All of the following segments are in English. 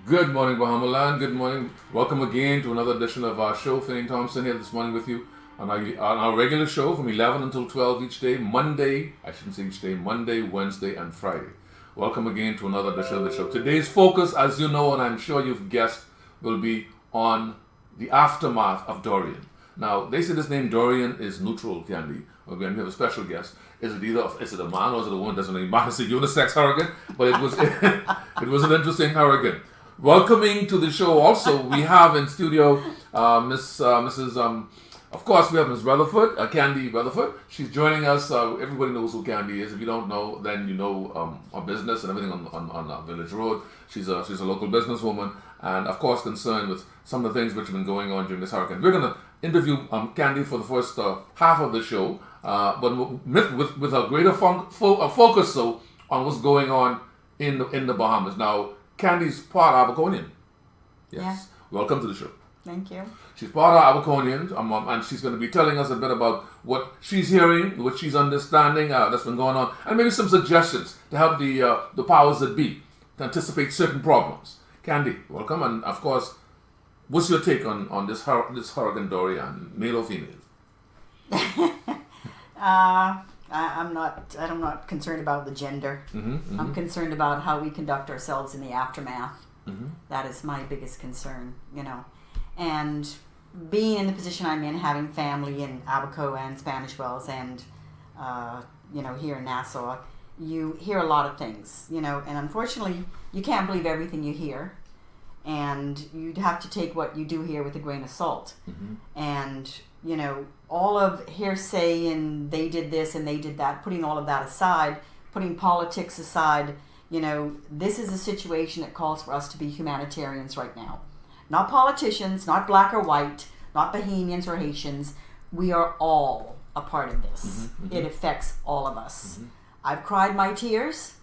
Good morning, Bahamaland. Good morning. Welcome again to another edition of our show. Fayne Thompson here this morning with you on our regular show from 11 until 12 each day. Monday, I shouldn't say each day, Monday, Wednesday, and Friday. Welcome again to another edition of the show. Today's focus, as you know, and I'm sure you've guessed, will be on the aftermath of Dorian. Now, they say this name Dorian is neutral, Candy. Again, we have a special guest. Is it a man or is it a woman? Doesn't really matter. It's a unisex hurricane, but it was it was an interesting hurricane. Welcoming to the show also, we have in studio of course, we have Ms. Rutherford, Candy Rutherford. She's joining us. Everybody knows who Candy is. If you don't know, then you know her business and everything on Village Road. She's a local businesswoman and, of course, concerned with some of the things which have been going on during this hurricane. We're going to interview Candy for the first half of the show, but with a greater focus on what's going on in the Bahamas. Now, Candy's part Abaconian. Yes. Yeah. Welcome to the show. Thank you. She's part of Abaconian, and she's going to be telling us a bit about what she's hearing, what she's understanding that's been going on, and maybe some suggestions to help the powers that be to anticipate certain problems. Candy, welcome, and of course, what's your take on this Hurricane Dorian, male or female? I'm not concerned about the gender. Mm-hmm. I'm concerned about how we conduct ourselves in the aftermath. Mm-hmm. That is my biggest concern, And being in the position I'm in, having family in Abaco and Spanish Wells and, here in Nassau, you hear a lot of things, and unfortunately you can't believe everything you hear. And you'd have to take what you do hear with a grain of salt. Mm-hmm. And, all of hearsay and they did this and they did that, putting all of that aside, putting politics aside, this is a situation that calls for us to be humanitarians right now. Not politicians, not black or white, not Bahamians or Haitians. We are all a part of this. Mm-hmm. Mm-hmm. It affects all of us. Mm-hmm. I've cried my tears.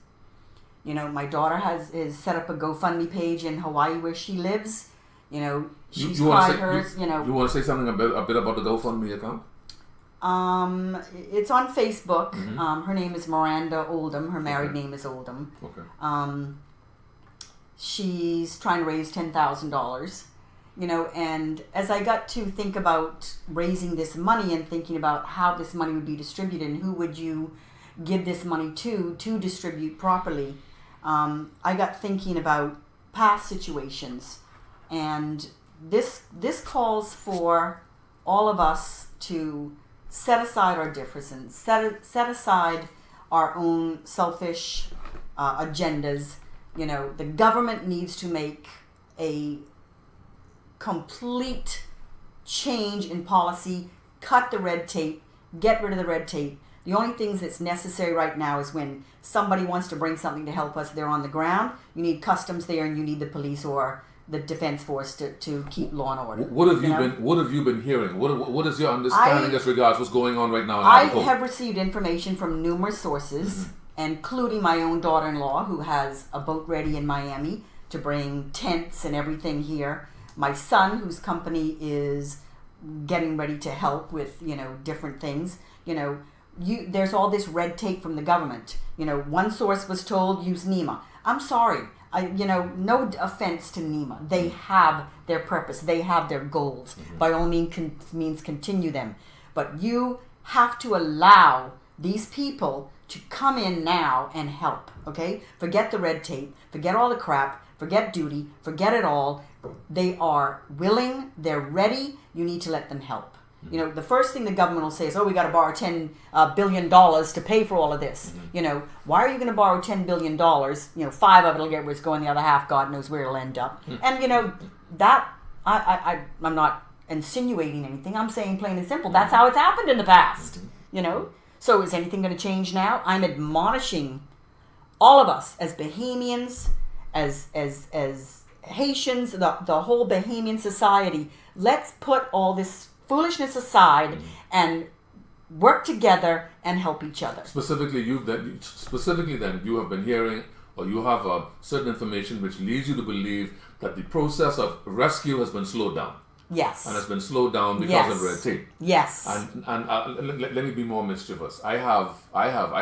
My daughter has set up a GoFundMe page in Hawaii where she lives. She's cried hers. You want to say something a bit about the GoFundMe account? It's on Facebook. Mm-hmm. Her name is Miranda Oldham. Her married name is Oldham. Okay. She's trying to raise $10,000. And as I got to think about raising this money and thinking about how this money would be distributed and who would you give this money to distribute properly, I got thinking about past situations, and this calls for all of us to set aside our differences, set aside our own selfish agendas. The government needs to make a complete change in policy, cut the red tape, get rid of the red tape. The only things that's necessary right now is when somebody wants to bring something to help us, they're on the ground. You need customs there, and you need the police or the defense force to keep law and order. What have you been hearing? What is your understanding as regards what's going on right now in Abaco? I have received information from numerous sources, including my own daughter-in-law, who has a boat ready in Miami to bring tents and everything here. My son, whose company is getting ready to help with different things. There's all this red tape from the government. One source was told use NEMA. I'm sorry. No offense to NEMA. They have their purpose. They have their goals. Mm-hmm. By all means, continue them. But you have to allow these people to come in now and help. Okay? Forget the red tape. Forget all the crap. Forget duty. Forget it all. They are willing. They're ready. You need to let them help. The first thing the government will say is, we got to borrow $10 billion to pay for all of this. Mm-hmm. Why are you going to borrow $10 billion? 5 of it will get where it's going, the other half, God knows where it'll end up. Mm-hmm. And, that, I'm not insinuating anything. I'm saying plain and simple, that's how it's happened in the past. Mm-hmm. So is anything going to change now? I'm admonishing all of us as Bahamians, as Haitians, the whole Bahamian society. Let's put all this foolishness aside and work together and help each other. Specifically, then you have been hearing, or you have certain information which leads you to believe that the process of rescue has been slowed down. Yes. And has been slowed down because of red tape. Yes. And let me be more mischievous. I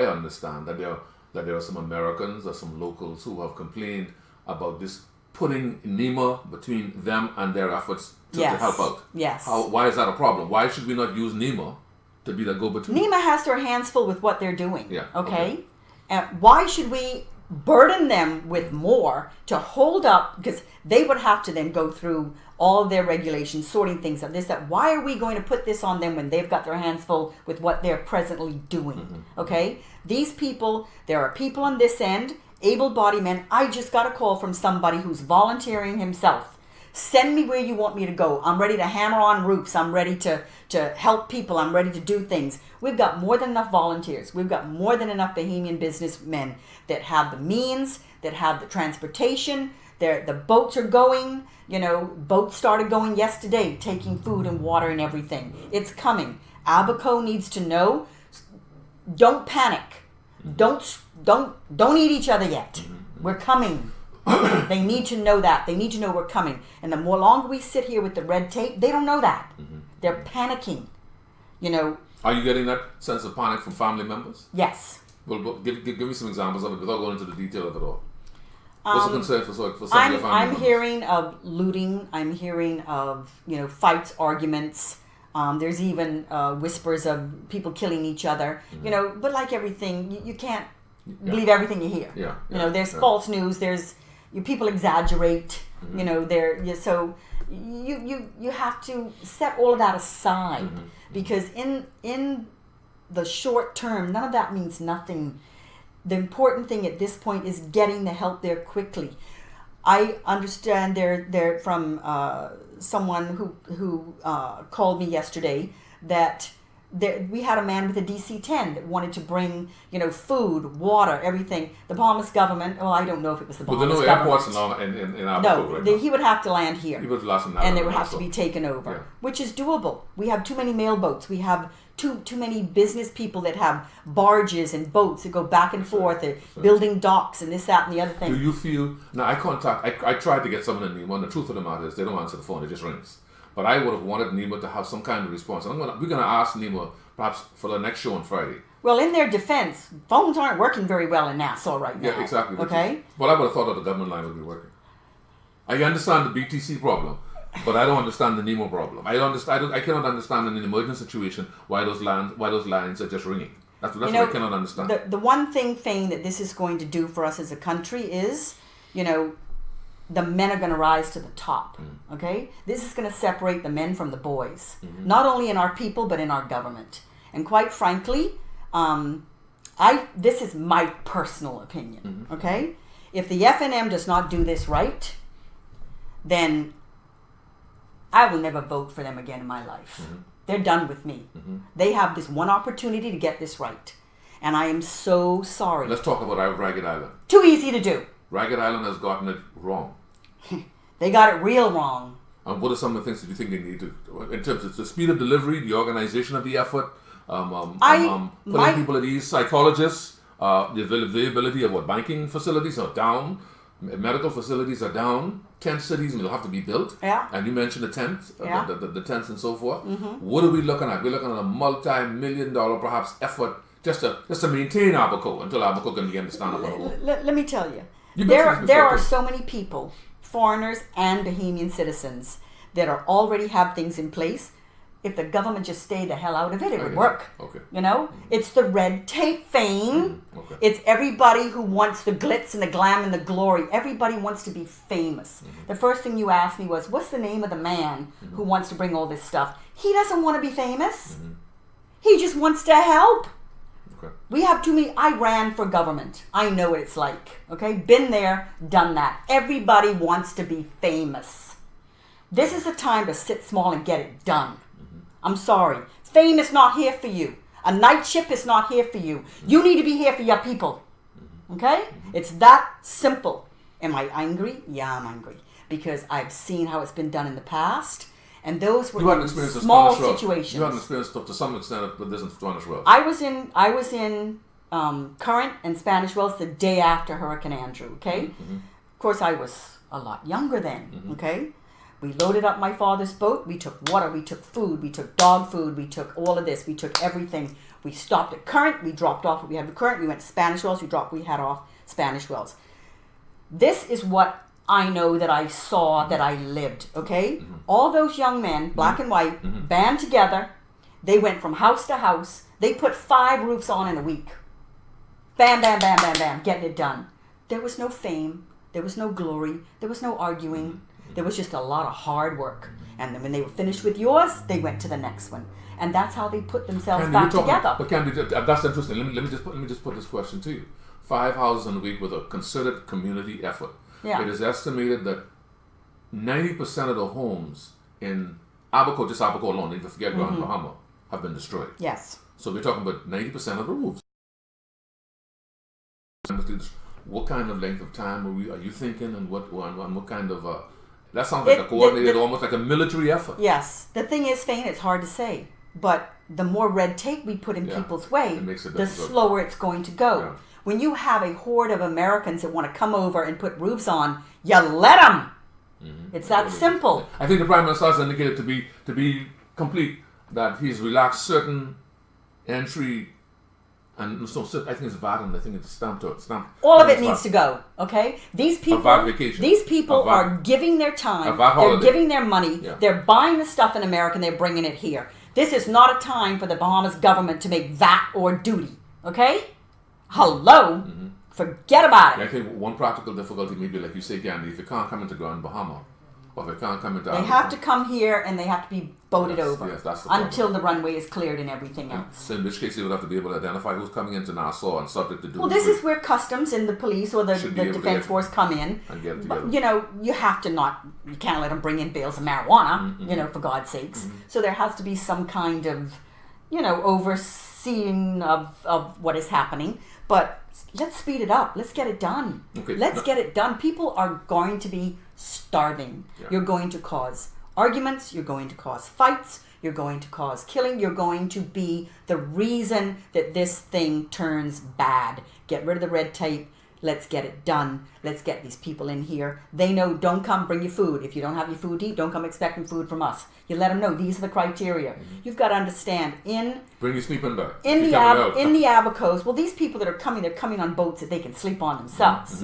understand that there are some Americans or some locals who have complained about this putting NEMA between them and their efforts to Yes. help out. Yes. Why is that a problem? Why should we not use NEMA to be the go-between? NEMA has their hands full with what they're doing. Yeah, Okay? And why should we burden them with more to hold up? Because they would have to then go through all of their regulations, sorting things out. This, that. Why are we going to put this on them when they've got their hands full with what they're presently doing? Okay? These people, there are people on this end, able-bodied men. I just got a call from somebody who's volunteering himself. Send me where you want me to go. I'm ready to hammer on roofs. I'm ready to help people. I'm ready to do things. We've got more than enough volunteers. We've got more than enough Bahamian businessmen that have the means, that have the transportation. The boats are going. Boats started going yesterday, taking food and water and everything. It's coming. Abaco needs to know. Don't panic. Don't eat each other yet. We're coming. They need to know that. They need to know we're coming. And the more longer we sit here with the red tape, they don't know that. They're panicking. Are you getting that sense of panic from family members? Yes. Well, give me some examples of it without going into the detail of it all. What's the concern for some of your family members? I'm hearing of looting. I'm hearing of fights, arguments. There's even whispers of people killing each other. But like everything, you can't believe everything you hear. There's false news. There's people exaggerate. So you have to set all of that aside because in the short term, none of that means nothing. The important thing at this point is getting the help there quickly. I understand they're from someone who called me yesterday that we had a man with a DC-10 that wanted to bring food, water, everything. The Bahamas government. Well, I don't know if it was the Bahamas government. But there are no airports in Abaco, right? He would have to land here. He would land and they would have to be taken over, which is doable. We have too many mail boats. We have too many business people that have barges and boats that go back and forth, building docks and this, that, and the other thing. Do you feel... Now, I tried to get someone in NEMA, and the truth of the matter is they don't answer the phone, it just rings. But I would have wanted NEMA to have some kind of response. And we're going to ask NEMA perhaps for the next show on Friday. Well, in their defense, phones aren't working very well in Nassau right now. Yeah, exactly. Okay? Well, I would have thought that the government line would be working. I understand the BTC problem, but I don't understand the NEMA problem. I cannot understand in an emergent situation why those lines are just ringing. That's what I cannot understand. The one thing, Fayne, that this is going to do for us as a country is, the men are going to rise to the top. Okay? This is going to separate the men from the boys. Not only in our people, but in our government. And quite frankly, this is my personal opinion. Okay? If the FNM does not do this right, then I will never vote for them again in my life. They're done with me. They have this one opportunity to get this right. And I am so sorry. Let's talk about Ragged Island. Too easy to do. Ragged Island has gotten it wrong. They got it real wrong. And what are some of the things that you think they need to, in terms of the speed of delivery, the organization of the effort, putting people at ease, psychologists, the availability of banking facilities are down, medical facilities are down, tent cities will have to be built. Yeah. And you mentioned the tents, the tents and so forth. What are we looking at? We're looking at a multi-million-dollar perhaps effort just to maintain Abaco until Abaco can begin to stand up on its own. Let me tell you. There are so many people, foreigners and Bahamian citizens, that already have things in place. If the government just stayed the hell out of it, it would work. Okay. It's the red tape, Fayne. Okay. It's everybody who wants the glitz and the glam and the glory. Everybody wants to be famous. The first thing you asked me was, what's the name of the man who wants to bring all this stuff? He doesn't want to be famous. He just wants to help. We have too many. I ran for government. I know what it's like. Okay? Been there, done that. Everybody wants to be famous. This is the time to sit small and get it done. I'm sorry. Fame is not here for you. A night shift is not here for you. You need to be here for your people. Okay? It's that simple. Am I angry? Yeah, I'm angry. Because I've seen how it's been done in the past. And those were small situations. You had experience to some extent with this in Spanish Wells. I was in Current and Spanish Wells the day after Hurricane Andrew. Okay, Of course I was a lot younger then. Okay, we loaded up my father's boat. We took water. We took food. We took dog food. We took all of this. We took everything. We stopped at Current. We dropped off. We had the Current. We went to Spanish Wells. We had off Spanish Wells. This is what I know that I saw, that I lived, okay? All those young men, black and white, band together. They went from house to house. They put 5 roofs on in a week. Bam, bam, bam, bam, bam, getting it done. There was no fame. There was no glory. There was no arguing. There was just a lot of hard work. And then when they were finished with yours, they went to the next one. And that's how they put themselves back together. But Candy, that's interesting. Let me just put this question to you. 5 houses in a week with a considered community effort. Yeah. It is estimated that 90% of the homes in Abaco, just Abaco alone, if you forget Grand Bahama, have been destroyed. Yes. So we're talking about 90% of the roofs. What kind of length of time are you thinking, and what kind of that sounds like a coordinated, almost like a military effort. Yes. The thing is, Fayne, it's hard to say, but the more red tape we put in people's way, the slower it's going to go. Yeah. When you have a horde of Americans that want to come over and put roofs on, you let them. It's that simple. I think the Prime Minister has indicated to be complete that he's relaxed certain entry. And so I think it's VAT, and I think it's stamped. All of it needs to go. Okay, these people are giving their time. They're giving their money. Yeah. They're buying the stuff in America, and they're bringing it here. This is not a time for the Bahamas government to make VAT or duty. Okay, hello, forget about it. Yeah, I think one practical difficulty may be, like you say, Gandhi, if you can't come into Grand Bahama, or if you can't come into they have to come here, and they have to be boated over that's until the runway is cleared and everything else. So in which case, they would have to be able to identify who's coming into Nassau and subject to duty. Well, this is where customs and the police or the defense force come in. And get it together. But, you have to you can't let them bring in bales of marijuana, for God's sakes. So there has to be some kind of, overseeing of what is happening. But let's speed it up. Let's get it done. Okay. Let's get it done. People are going to be starving. Yeah. You're going to cause arguments. You're going to cause fights. You're going to cause killing. You're going to be the reason that this thing turns bad. Get rid of the red tape. Let's get it done. Let's get these people in here. They know, don't come bring your food. If you don't have your food to eat, don't come expecting food from us. You let them know these are the criteria. You've got to understand bring your sleeping bag. In the Abacos, well, these people that are coming, they're coming on boats that they can sleep on themselves,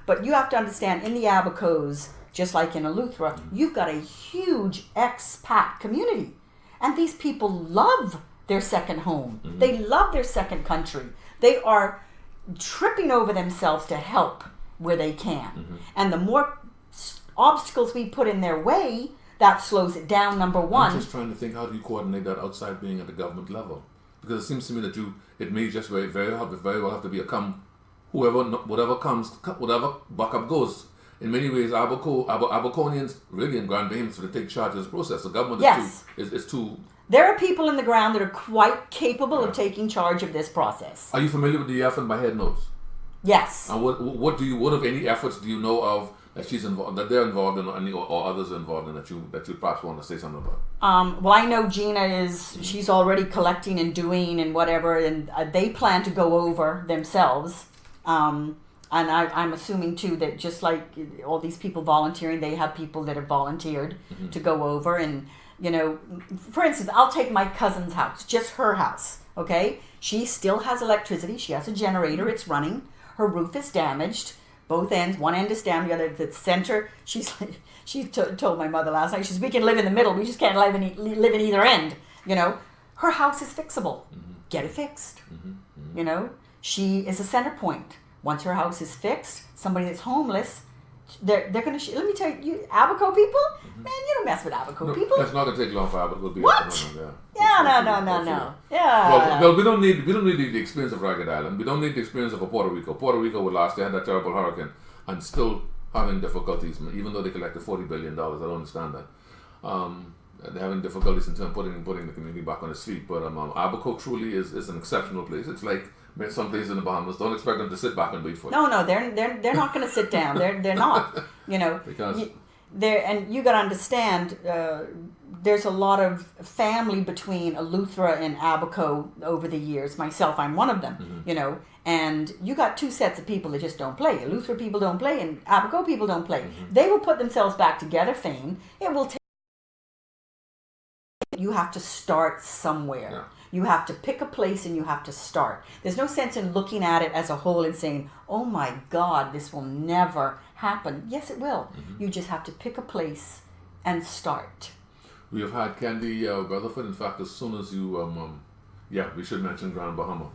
But you have to understand, in the Abacos, just like in Eleuthera, you've got a huge expat community. And these people love their second home. They love their second country. They are tripping over themselves to help where they can. And the more obstacles we put in their way, that slows it down, number one. I'm just trying to think, how do you coordinate that outside being at the government level? Because it seems to me that it may just very well have to be whatever buck up goes. In many ways, Abaconians, really in Grand Bahama, to take charge of this process. The government is too... There are people in the ground that are quite capable of taking charge of this process. Are you familiar with the effort by Head Nose? Yes. And what of any efforts do you know of that they're involved in, or others are involved in, that you perhaps want to say something about? Well, I know Gina she's already collecting and doing and whatever, and they plan to go over themselves. And I'm assuming too that just like all these people volunteering, they have people that have volunteered to go over. And for instance, I'll take my cousin's house, just her house. Okay, she still has electricity. She has a generator. It's running. Her roof is damaged. Both ends. One end is down. The other, the center. She told my mother last night. She says, we can live in the middle. We just can't live in either end. Her house is fixable. Get it fixed. She is a center point. Once her house is fixed, somebody that's homeless, they're going to... let me tell you, Abaco people? Man, you don't mess with Abaco people. It's not going to take long for Abaco to be... What? No. Yeah. Well, we don't need the experience of Ragged Island. We don't need the experience of Puerto Rico. Puerto Rico they had that terrible hurricane and still having difficulties, even though they collected $40 billion. I don't understand that. They're having difficulties in terms of putting the community back on its feet. But Abaco truly is an exceptional place. It's like some places in the Bahamas. Don't expect them to sit back and wait for you. No, they're not going to sit down. They're not. Because and you got to understand. There's a lot of family between Eleuthera and Abaco over the years. Myself, I'm one of them. And you got two sets of people that just don't play. Eleuthera people don't play, and Abaco people don't play. They will put themselves back together. Fayne. It will take. You have to start somewhere. Yeah. You have to pick a place and you have to start. There's no sense in looking at it as a whole and saying, oh my God, this will never happen? Yes, it will. You just have to pick a place and start. We have had Candy Rutherford. In fact, as soon as you, we should mention Grand Bahama.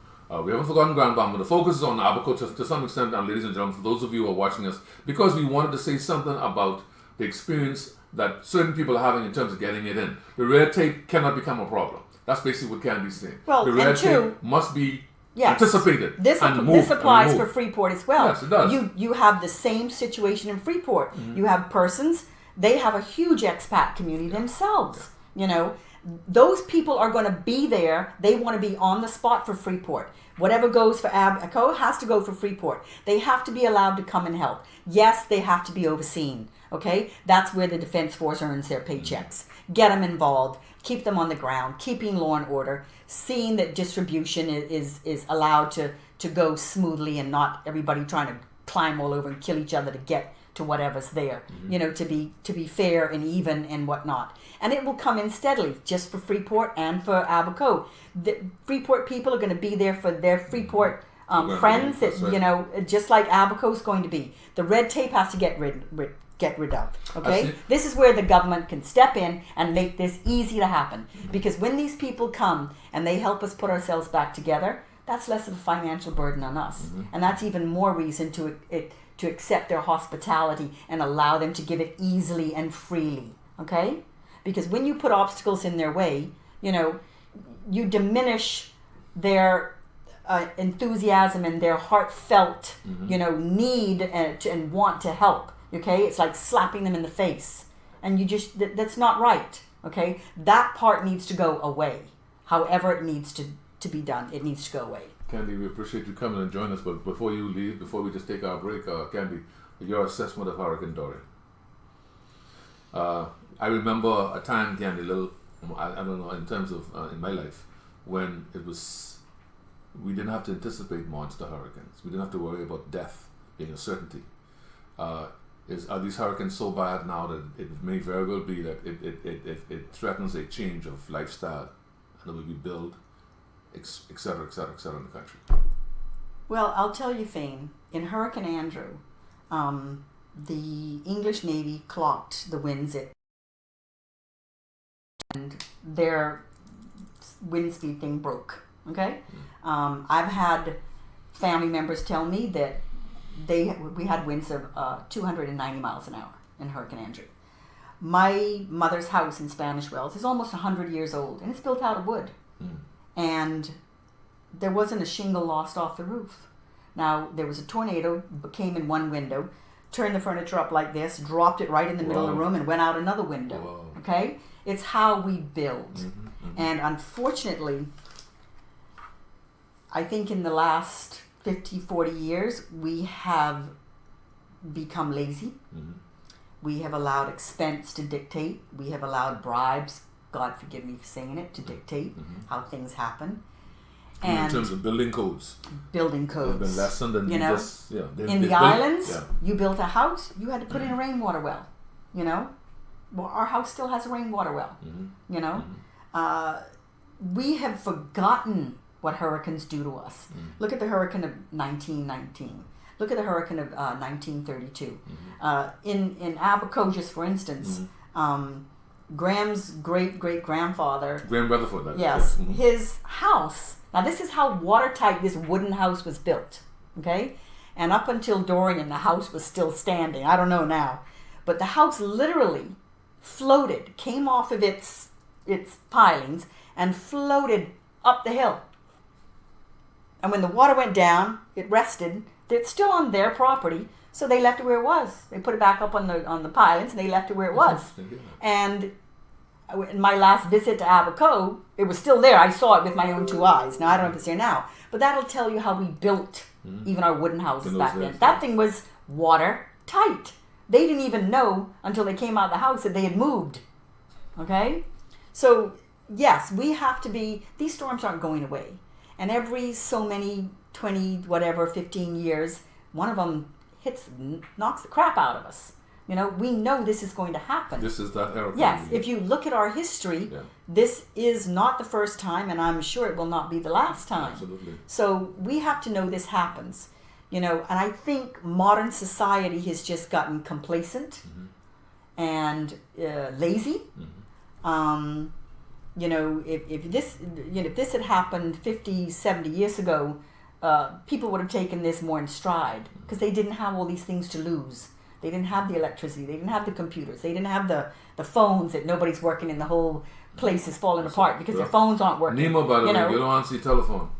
We haven't forgotten Grand Bahama. The focus is on Abaco to some extent, and ladies and gentlemen, for those of you who are watching us, because we wanted to say something about the experience that certain people are having in terms of getting it in. The red tape cannot become a problem. That's basically what Candy's saying. Well, the red tape must be anticipated. This applies for Freeport as well. Yes, it does. You have the same situation in Freeport. You have persons, they have a huge expat community themselves. You know, those people are going to be there. They want to be on the spot for Freeport. Whatever goes for Abaco has to go for Freeport. They have to be allowed to come and help. Yes, they have to be overseen. Okay, that's where the Defense Force earns their paychecks. Get them involved, keep them on the ground, keeping law and order, seeing that distribution is allowed to go smoothly and not everybody trying to climb all over and kill each other to get to whatever's there. You know, to be fair and even and whatnot. And it will come in steadily, just for Freeport and for Abaco. The Freeport people are going to be there for their Freeport friends. That you know, just like Abaco's going to be. The red tape has to get rid of. Okay, this is where the government can step in and make this easy to happen. Because when these people come and they help us put ourselves back together, that's less of a financial burden on us, and that's even more reason to accept their hospitality and allow them to give it easily and freely. Okay, because when you put obstacles in their way, you know, you diminish their enthusiasm and their heartfelt, you know, need and want to help. Okay, it's like slapping them in the face, and you just that's not right. Okay, that part needs to go away. However, it needs to be done. It needs to go away. Candy, we appreciate you coming and joining us. But before you leave, before we just take our break, Candy, your assessment of Hurricane Dorian. I remember a time, Candy, I don't know, in terms of in my life, when we didn't have to anticipate monster hurricanes. We didn't have to worry about death being a certainty. Are these hurricanes so bad now that it may very well be that it threatens a change of lifestyle and the way we build, etc., etc., etc. in the country? Well, I'll tell you, Fayne, in Hurricane Andrew, the English Navy clocked the winds and their wind speed thing broke. Okay, I've had family members tell me that we had winds of 290 miles an hour in Hurricane Andrew. My mother's house in Spanish Wells is almost 100 years old, and it's built out of wood. And there wasn't a shingle lost off the roof. Now, there was a tornado, came in one window, turned the furniture up like this, dropped it right in the middle of the room, and went out another window. Okay? It's how we build. And unfortunately, I think in the last 50, 40 years, we have become lazy. We have allowed expense to dictate. We have allowed bribes, God forgive me for saying it, to dictate how things happen. And in terms of building codes. They've been lessened, and in the islands, you built a house, you had to put in a rainwater well. You know, well, our house still has a rainwater well. You know, we have forgotten what hurricanes do to us. Look at the hurricane of 1919. Look at the hurricane of 1932. In Abaco, just for instance, Graham's great-great-grandfather... Graham Rutherford. Yes. His house... Now, this is how watertight this wooden house was built. Okay? And up until Dorian, the house was still standing. I don't know now. But the house literally floated, came off of its pilings, and floated up the hill. And when the water went down, it rested. It's still on their property, so they left it where it was. They put it back up on the pilings, and they left it where it was. And in my last visit to Abaco, it was still there. I saw it with my own two eyes. Now, I don't know if it's there now. But that'll tell you how we built even our wooden houses back then. That thing was watertight. They didn't even know until they came out of the house that they had moved. Okay? So, yes, we have to be... These storms aren't going away. And every so many 20, whatever, 15 years, one of them knocks the crap out of us. You know, we know this is going to happen. This is that era. Yes, if you look at our history, this is not the first time, and I'm sure it will not be the last time. Absolutely. So we have to know this happens. You know, and I think modern society has just gotten complacent and lazy. You know, if this had happened 50, 70 years ago, people would have taken this more in stride because they didn't have all these things to lose. They didn't have the electricity. They didn't have the computers. They didn't have the phones that nobody's working in. The whole place is falling apart because their phones aren't working. Nemo, by the way, you don't answer your telephone.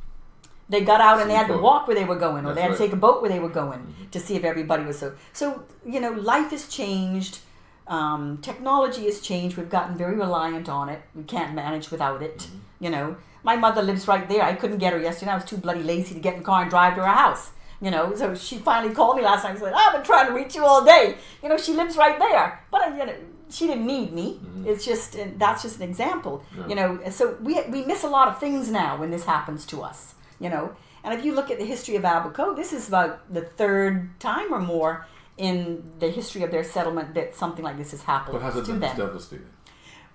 They got out and they had to walk where they were going, or they had to right. take a boat where they were going to see if everybody was so. So, you know, life has changed. Technology has changed. We've gotten very reliant on it. We can't manage without it. You know, my mother lives right there. I couldn't get her yesterday. I was too bloody lazy to get in the car and drive to her house. You know, so she finally called me last night and said, I've been trying to reach you all day. You know, she lives right there. But, you know, she didn't need me. It's just, that's just an example. You know, so we miss a lot of things now when this happens to us. You know, and if you look at the history of Abaco, this is about the third time or more in the history of their settlement that something like this has happened But has it to been them. devastating?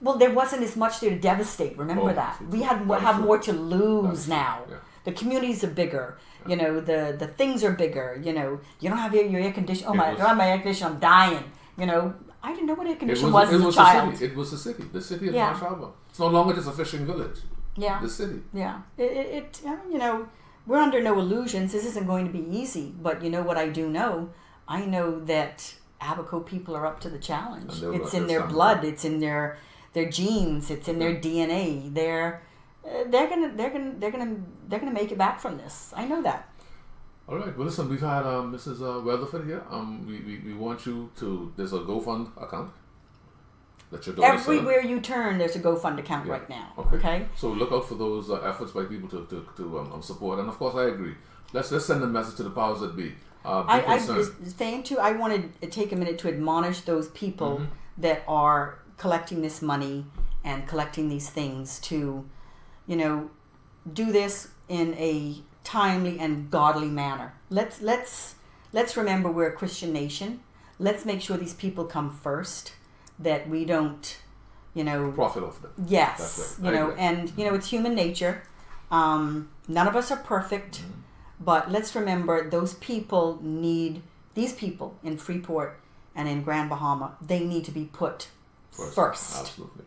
Well, there wasn't as much there to devastate. Remember that. We have more to lose now. Yeah. The communities are bigger. You know, the things are bigger. You know, you don't have your air conditioner. Oh, I don't have my air conditioner. I'm dying. You know, I didn't know what air conditioning was as a child. It was the city. The city of Marsh Harbor. It's no longer just a fishing village. Yeah. The city. Yeah. You know, we're under no illusions. This isn't going to be easy. But you know what I do know? I know that Abaco people are up to the challenge. It's in their blood. It's in their genes. It's in their DNA. They're gonna make it back from this. I know that. All right. Well, listen, we've had Mrs. Weatherford here. We want you to. There's a GoFund account. That your daughter Everywhere you turn, there's a GoFund account right now. Okay. So look out for those efforts by people to support. And of course, I agree. Let's send a message to the powers that be. Fayne, too, I want to take a minute to admonish those people that are collecting this money and collecting these things to, you know, do this in a timely and godly manner. Let's remember we're a Christian nation. Let's make sure these people come first, that we don't, you know, profit off them. Yes. That's right. You know, and you know, it's human nature. None of us are perfect. But let's remember these people in Freeport and in Grand Bahama, they need to be put first. Absolutely.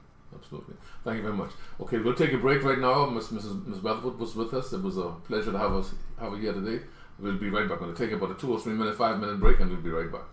Thank you very much. Okay, we'll take a break right now. Miss Weatherford was with us. It was a pleasure to have her here today. We'll be right back. We're going to take about a 2 or 3 minute, 5 minute break, and we'll be right back.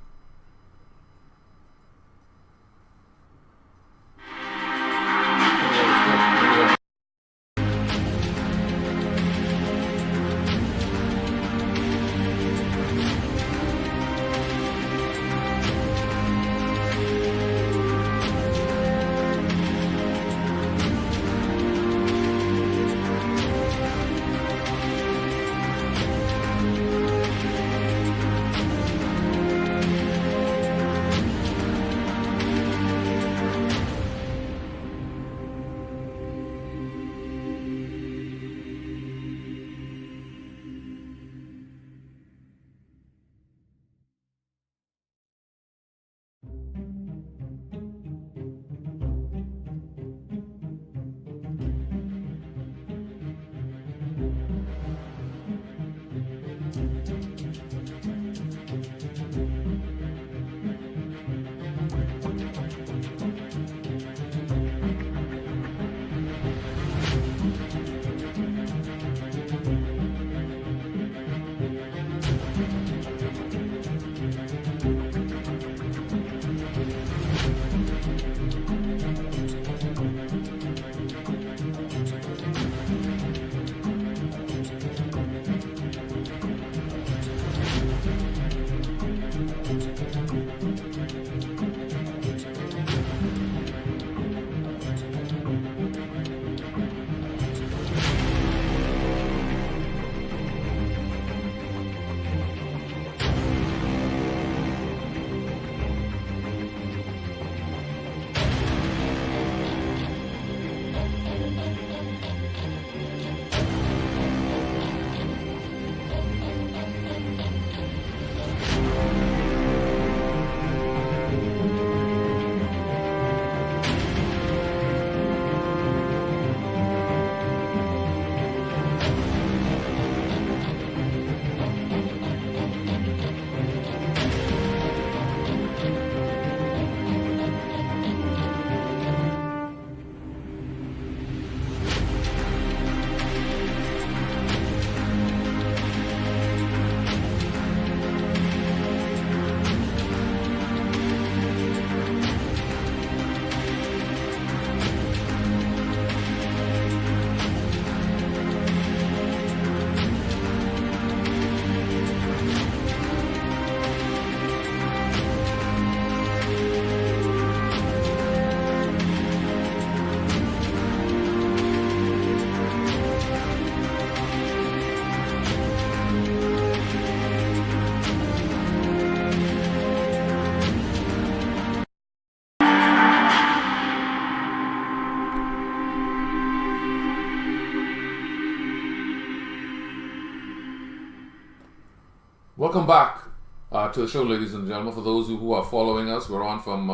welcome back to the show, ladies and gentlemen. For those who are following us, we're on from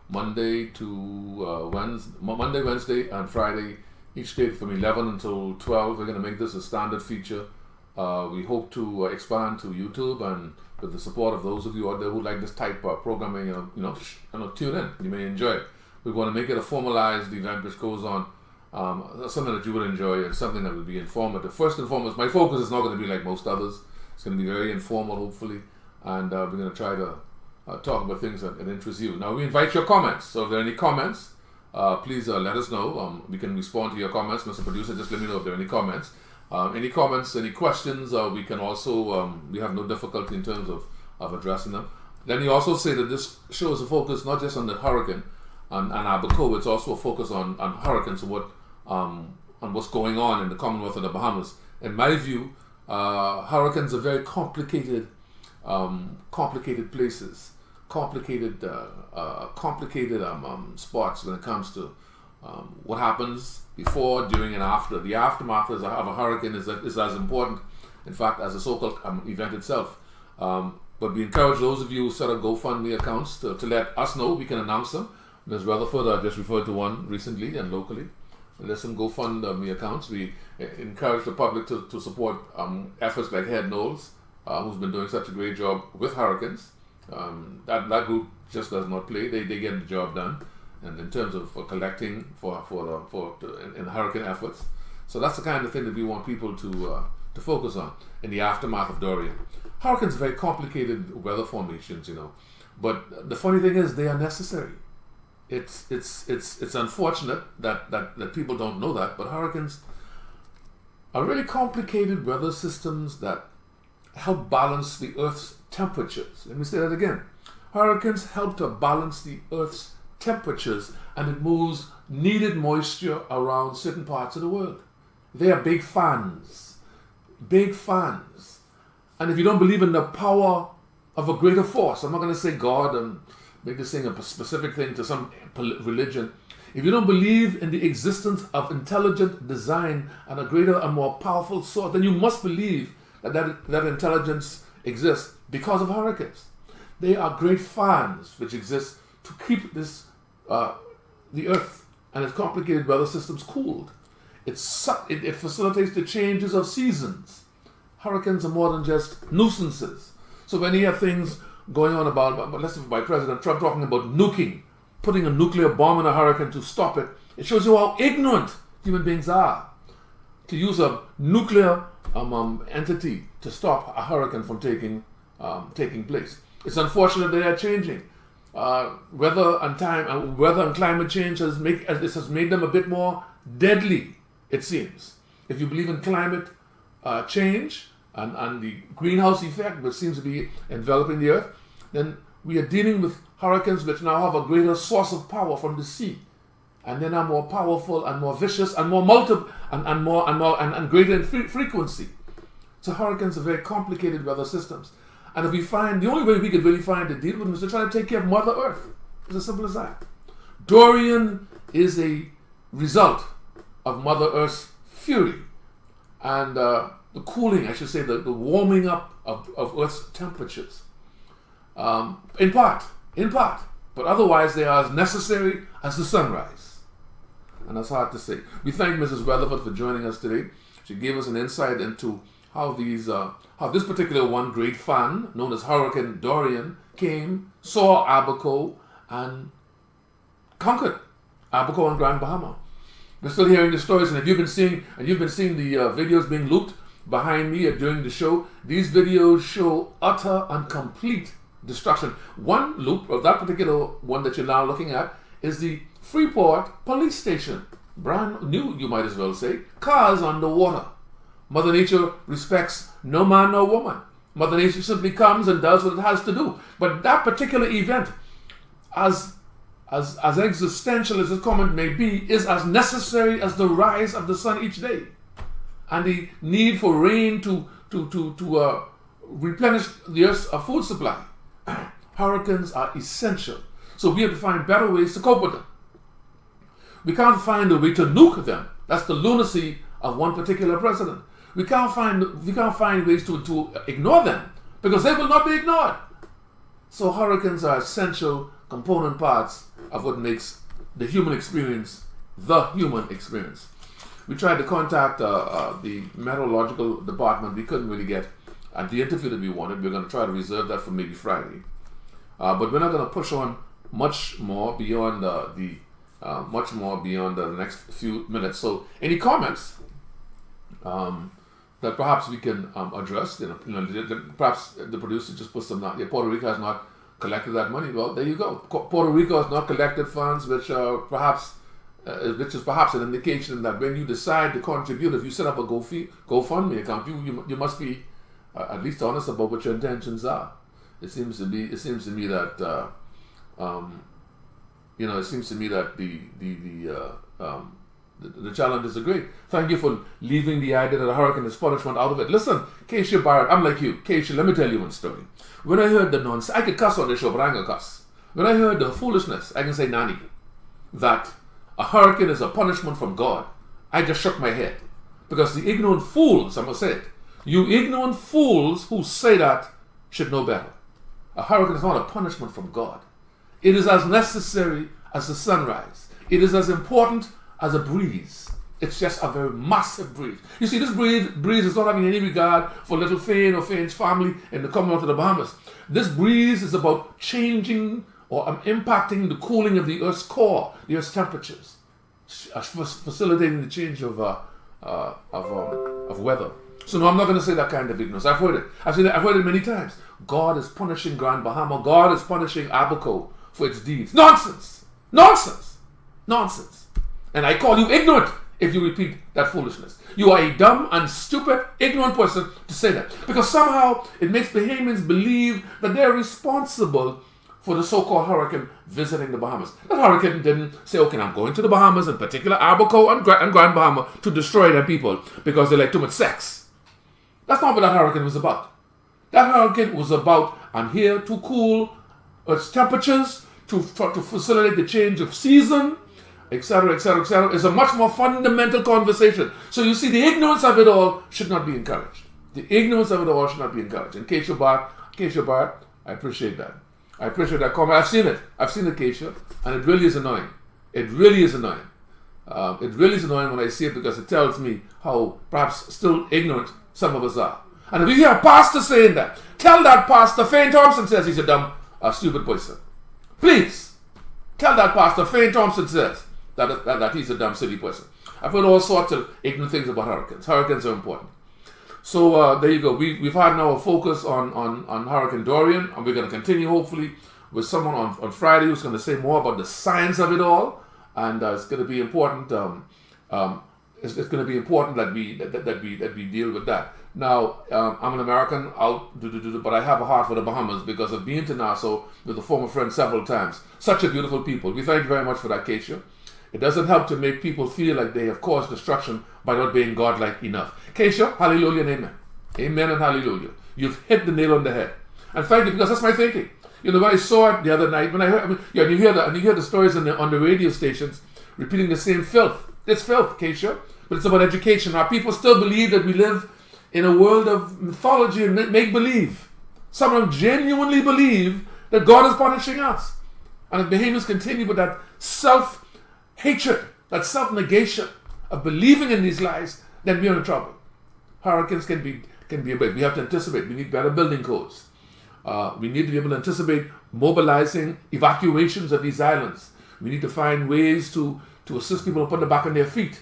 Monday to Wednesday, and Friday, each day from 11 until 12. We're going to make this a standard feature. We hope to expand to YouTube, and with the support of those of you out there who like this type of programming, tune in. You may enjoy it. We want to make it a formalized event which goes on, something that you would enjoy and something that would be informative. First and foremost, my focus is not going to be like most others. It's going to be very informal, hopefully, and we're going to try to talk about things that interest you. Now, we invite your comments. So if there are any comments, please let us know. We can respond to your comments. Mr. Producer, just let me know if there are any comments. Any comments, any questions, we can also, we have no difficulty in terms of addressing them. Let me also say that this show is a focus not just on the hurricane and Abaco, it's also a focus on hurricanes and on what's going on in the Commonwealth of the Bahamas. In my view, hurricanes are very complicated places, complicated spots when it comes to what happens before, during, and after. The aftermath of a hurricane is as important, in fact, as the so-called event itself. But we encourage those of you who set up GoFundMe accounts to let us know. We can announce them. Ms. Rutherford just referred to one recently and locally. There's some GoFundMe accounts. We encourage the public to support efforts like Head Knowles, who's been doing such a great job with hurricanes. That group just does not play. They get the job done, and in terms of collecting in hurricane efforts. So that's the kind of thing that we want people to focus on in the aftermath of Dorian. Hurricanes are very complicated weather formations, but the funny thing is they are necessary. It's unfortunate that people don't know that, but hurricanes are really complicated weather systems that help balance the Earth's temperatures. Let me say that again. Hurricanes help to balance the Earth's temperatures, and it moves needed moisture around certain parts of the world. They are big fans. And if you don't believe in the power of a greater force, I'm not going to say God and make this thing a specific thing to some religion. If you don't believe in the existence of intelligent design and a greater and more powerful source, then you must believe that intelligence exists because of hurricanes. They are great fans which exist to keep the Earth and its complicated weather systems cooled. It facilitates the changes of seasons. Hurricanes are more than just nuisances. So when you have things going on let's say by President Trump talking about nuking, putting a nuclear bomb in a hurricane to stop it, it shows you how ignorant human beings are. To use a nuclear entity to stop a hurricane from taking place. It's unfortunate they are changing. Weather and climate change has made them a bit more deadly, it seems. If you believe in climate change and the greenhouse effect, which seems to be enveloping the Earth, then we are dealing with hurricanes which now have a greater source of power from the sea, and then are more powerful and more vicious and more multiple and greater in frequency. So hurricanes are very complicated weather systems. And if we find, the only way we could really find to deal with them is to try to take care of Mother Earth. It's as simple as that. Dorian is a result of Mother Earth's fury and the cooling, I should say, the warming up of Earth's temperatures. In part, but otherwise they are as necessary as the sunrise. And that's hard to say. We thank Mrs. Rutherford for joining us today. She gave us an insight into how this particular one great fan, known as Hurricane Dorian, came, saw Abaco, and conquered Abaco and Grand Bahama. We're still hearing the stories, and you've been seeing the videos being looped behind me during the show. These videos show utter and complete destruction. One loop of that particular one that you're now looking at is the Freeport police station. Brand new, you might as well say. Cars underwater. Mother Nature respects no man, no woman. Mother Nature simply comes and does what it has to do. But that particular event, as existential as this comment may be, is as necessary as the rise of the sun each day. And the need for rain to replenish the Earth's food supply. Hurricanes are essential. So we have to find better ways to cope with them. We can't find a way to nuke them. That's the lunacy of one particular president. We can't find ways to ignore them, because they will not be ignored. So hurricanes are essential component parts of what makes the human experience the human experience. We tried to contact the meteorological department. We couldn't really get the interview that we wanted. We're going to try to reserve that for maybe Friday. But we're not going to push on much more beyond the next few minutes. So, any comments that perhaps we can address? Perhaps the producer just put some. Puerto Rico has not collected that money. Well, there you go. Puerto Rico has not collected funds, which is perhaps an indication that when you decide to contribute, if you set up a GoFundMe account, you must be at least honest about what your intentions are. It seems to me that it seems to me that the challenges are great. Thank you for leaving the idea that a hurricane is punishment out of it. Listen, Keisha Barrett, I'm like you. Keisha, let me tell you one story. When I heard the nonsense, I could cuss on this show, but I ain't gonna cuss. When I heard the foolishness, I can say Nani, that a hurricane is a punishment from God, I just shook my head. Because the ignorant fools, I'm gonna say it, you ignorant fools who say that should know better. A hurricane is not a punishment from God. It is as necessary as the sunrise. It is as important as a breeze. It's just a very massive breeze. You see, this breeze is not having any regard for little Fayne or Fayne's family in the Commonwealth of the Bahamas. This breeze is about changing or impacting the cooling of the Earth's core, the Earth's temperatures, facilitating the change of weather. So no, I'm not going to say that kind of ignorance. I've heard it. I've heard it many times. God is punishing Grand Bahama. God is punishing Abaco for its deeds. Nonsense! Nonsense! Nonsense! And I call you ignorant if you repeat that foolishness. You are a dumb and stupid, ignorant person to say that. Because somehow it makes Bahamians believe that they're responsible for the so-called hurricane visiting the Bahamas. That hurricane didn't say, okay, I'm going to the Bahamas, in particular Abaco and Grand Bahama, to destroy their people because they like too much sex. That's not what that hurricane was about. That hurricane was about, I'm here to cool Earth's temperatures, to facilitate the change of season, etc., etc., etc. It's a much more fundamental conversation. So you see, the ignorance of it all should not be encouraged. The ignorance of it all should not be encouraged. And Keisha Barrett, I appreciate that. I appreciate that comment. I've seen it, Keisha, and it really is annoying. It really is annoying. It really is annoying when I see it because it tells me how perhaps still ignorant some of us are. And if you hear a pastor saying that, tell that pastor Fayne Thompson says he's a dumb, stupid person. Please, tell that pastor Fayne Thompson says that he's a dumb, silly person. I've heard all sorts of ignorant things about hurricanes. Hurricanes are important. So there you go. We've had now a focus on Hurricane Dorian, and we're going to continue hopefully with someone on Friday who's going to say more about the science of it all, and it's going to be important. It's going to be important that we deal with that. Now, I'm an American, but I have a heart for the Bahamas because I've been to Nassau with a former friend several times. Such a beautiful people. We thank you very much for that, Keisha. It doesn't help to make people feel like they have caused destruction by not being godlike enough. Keisha, hallelujah and amen. Amen and hallelujah. You've hit the nail on the head. And thank you, because that's my thinking. You know, when I saw it the other night, when I heard, you hear the stories on the radio stations repeating the same filth. It's filth, Keisha, but it's about education. Our people still believe that we live in a world of mythology and make-believe. Some of them genuinely believe that God is punishing us. And if Bahamians continue with that self-hatred, that self-negation of believing in these lies, then we're in trouble. Hurricanes can be a bit. We have to anticipate. We need better building codes. We need to be able to anticipate mobilizing evacuations of these islands. We need to find ways to assist people to put them back on their feet.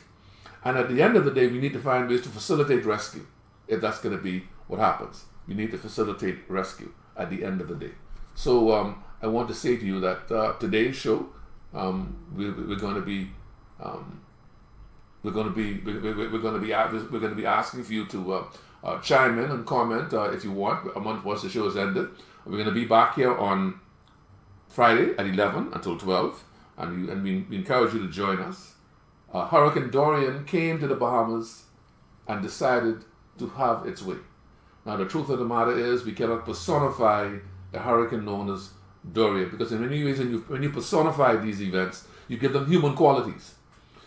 And at the end of the day, we need to find ways to facilitate rescue. If that's going to be what happens, we need to facilitate rescue at the end of the day. So I want to say to you that today's show, we're going to be asking for you to chime in and comment if you want. A month once the show is ended, we're going to be back here on Friday at 11 until 12, and we encourage you to join us. Hurricane Dorian came to the Bahamas and decided to have its way. Now, the truth of the matter is we cannot personify a hurricane known as Dorian, because in many ways when you personify these events, you give them human qualities.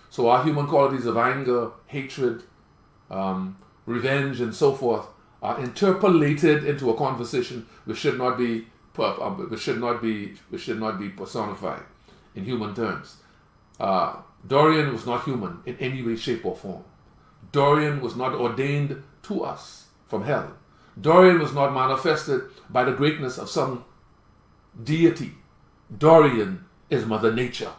So our human qualities of anger, hatred, revenge, and so forth interpolated into a conversation which should not be personified in human terms. Dorian was not human in any way, shape, or form. Dorian was not ordained to us from hell. Dorian was not manifested by the greatness of some deity. Dorian is Mother Nature,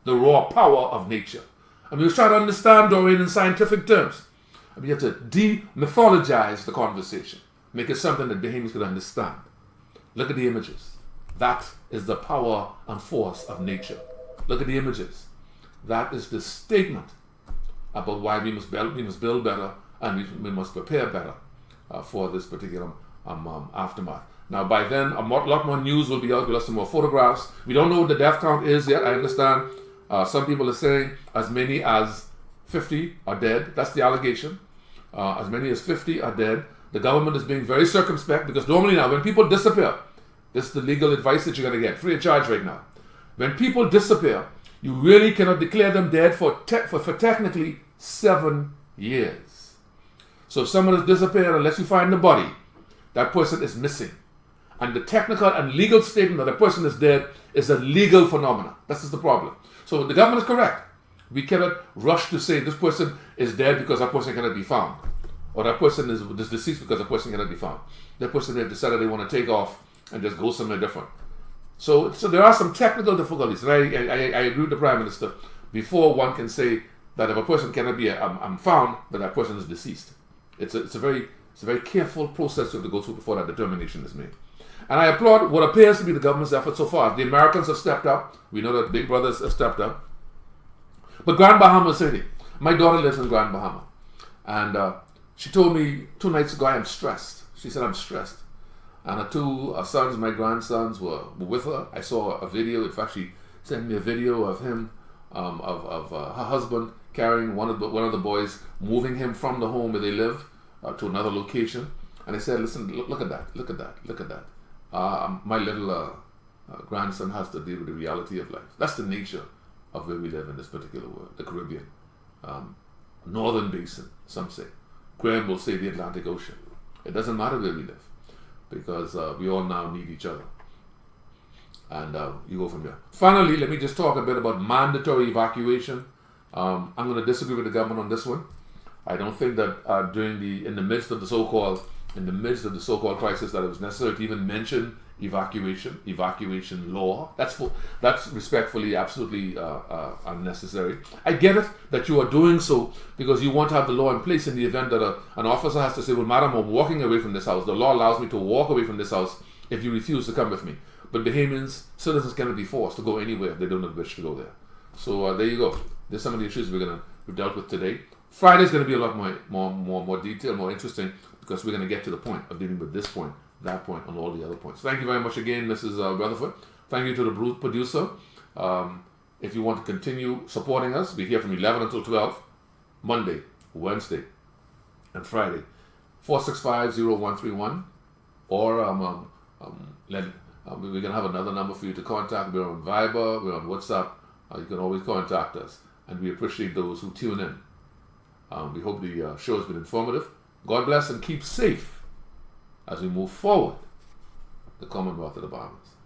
the raw power of nature. And we was trying to understand Dorian in scientific terms. And we have to demythologize the conversation, make it something that Bahamians could understand. Look at the images. That is the power and force of nature. Look at the images. That is the statement about why we must build better, and we must prepare better for this particular aftermath. Now, by then, a lot more news will be out. We'll have some more photographs. We don't know what the death count is yet. I understand some people are saying as many as 50 are dead. That's the allegation. As many as 50 are dead. The government is being very circumspect because normally now, when people disappear, this is the legal advice that you're going to get, free of charge right now. When people disappear, you really cannot declare them dead for technically 7 years. So if someone has disappeared, unless you find the body, that person is missing. And the technical and legal statement that a person is dead is a legal phenomenon. This is the problem. So the government is correct. We cannot rush to say this person is dead because that person cannot be found. Or that person is deceased because that person cannot be found. That person they have decided they want to take off and just go somewhere different. So there are some technical difficulties. And I agree with the Prime Minister. Before one can say that if a person cannot be found, that person is deceased. It's a very careful process you have to go through before that determination is made. And I applaud what appears to be the government's effort so far. The Americans have stepped up. We know that Big Brothers have stepped up. But Grand Bahama City, my daughter lives in Grand Bahama. And she told me 2 nights ago, I am stressed. She said, I'm stressed. And her 2 sons, my grandsons, were with her. I saw a video. In fact, she sent me a video of him, of her husband carrying one of the boys, moving him from the home where they live to another location. And I said, listen, look at that, look at that, look at that. My little grandson has to deal with the reality of life. That's the nature of where we live in this particular world, the Caribbean. Northern Basin, some say. Graham will say the Atlantic Ocean. It doesn't matter where we live because we all now need each other. And you go from there. Finally, let me just talk a bit about mandatory evacuation. I'm going to disagree with the government on this one. I don't think that in the midst of the so-called crisis that it was necessary to even mention evacuation law. That's respectfully absolutely unnecessary. I get it that you are doing so because you want to have the law in place in the event that an officer has to say, well, madam, I'm walking away from this house. The law allows me to walk away from this house if you refuse to come with me. But Bahamians, citizens cannot be forced to go anywhere if they don't wish to go there. So there you go. There's some of the issues we've dealt with today. Friday's going to be a lot more detailed, more interesting, because we're going to get to the point of dealing with this point, that point, and all the other points. Thank you very much again, Mrs. Rutherford. Thank you to the producer. If you want to continue supporting us, we're here from 11 until 12, Monday, Wednesday, and Friday. 465-0131, or we're going to have another number for you to contact. We're on Viber, we're on WhatsApp. You can always contact us, and we appreciate those who tune in. We hope the show has been informative. God bless and keep safe as we move forward the Commonwealth of the Bahamas.